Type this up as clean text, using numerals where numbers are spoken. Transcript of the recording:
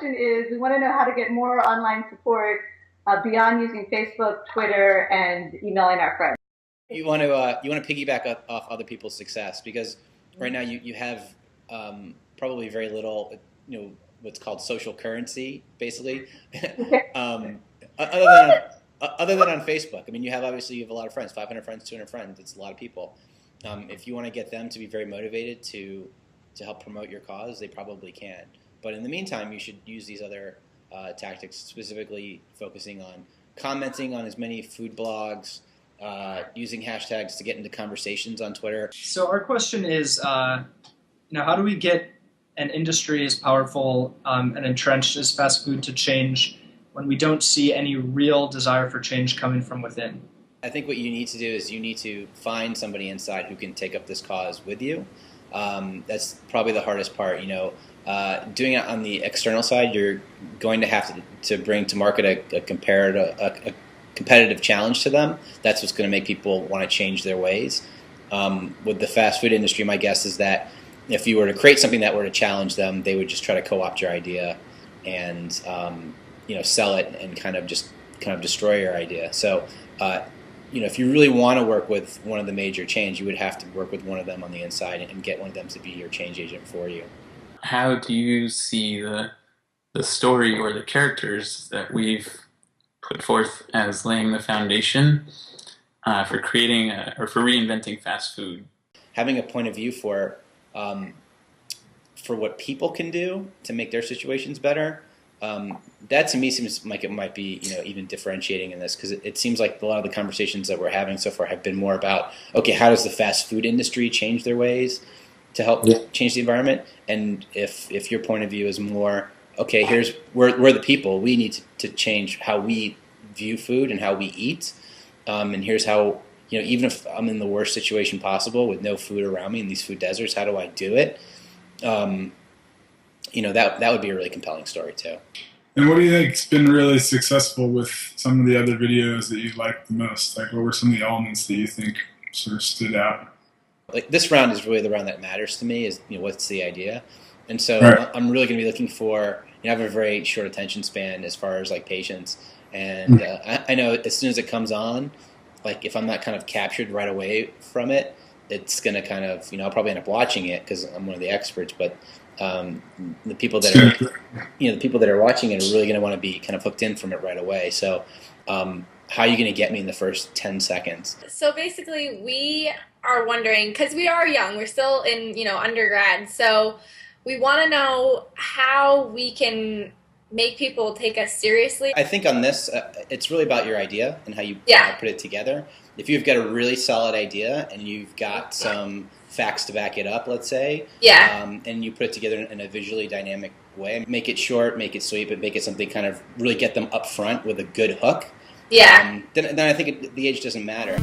question is, we want to know how to get more online support beyond using Facebook, Twitter, and emailing our friends. You want to piggyback off other people's success, because right now you have probably very little, what's called social currency, basically. Other than on Facebook. I mean, you have a lot of friends, 500 friends, 200 friends. It's a lot of people. If you want to get them to be very motivated to help promote your cause, they probably can. But in the meantime, you should use these other tactics, specifically focusing on commenting on as many food blogs, using hashtags to get into conversations on Twitter. So our question is, how do we get an industry as powerful and entrenched as fast food to change when we don't see any real desire for change coming from within? I think what you need to do is you need to find somebody inside who can take up this cause with you. That's probably the hardest part. Doing it on the external side, you're going to have to bring to market a competitive challenge to them. That's what's going to make people want to change their ways. With the fast food industry, my guess is that if you were to create something that were to challenge them, they would just try to co-opt your idea and sell it and kind of destroy your idea. So if you really want to work with one of the major chains, you would have to work with one of them on the inside and get one of them to be your change agent for you. How do you see the story or the characters that we've put forth as laying the foundation for creating or for reinventing fast food? Having a point of view for what people can do to make their situations better, that to me seems like it might be even differentiating in this, because it seems like a lot of the conversations that we're having so far have been more about, okay, how does the fast food industry change their ways to help change the environment? And if your point of view is more, okay, we're the people, we need to change how we view food and how we eat, and here's how, even if I'm in the worst situation possible with no food around me in these food deserts, how do I do it? That would be a really compelling story too. And what do you think's been really successful with some of the other videos that you liked the most? Like, what were some of the elements that you think sort of stood out? Like, this round is really the round that matters to me, is what's the idea, and so right. I'm really going to be looking for. I have a very short attention span as far as like patience, and I know as soon as it comes on, like if I'm not kind of captured right away from it, it's going to kind of I'll probably end up watching it because I'm one of the experts, but the people that are watching it are really going to want to be kind of hooked in from it right away. So how are you going to get me in the first 10 seconds? So basically we are wondering, because we are young, we're still in undergrad, so we want to know how we can make people take us seriously. I think on this, it's really about your idea and how you put it together. If you've got a really solid idea and you've got some facts to back it up, let's say, and you put it together in a visually dynamic way, make it short, make it sweet, but make it something kind of really get them up front with a good hook, then I think the age doesn't matter.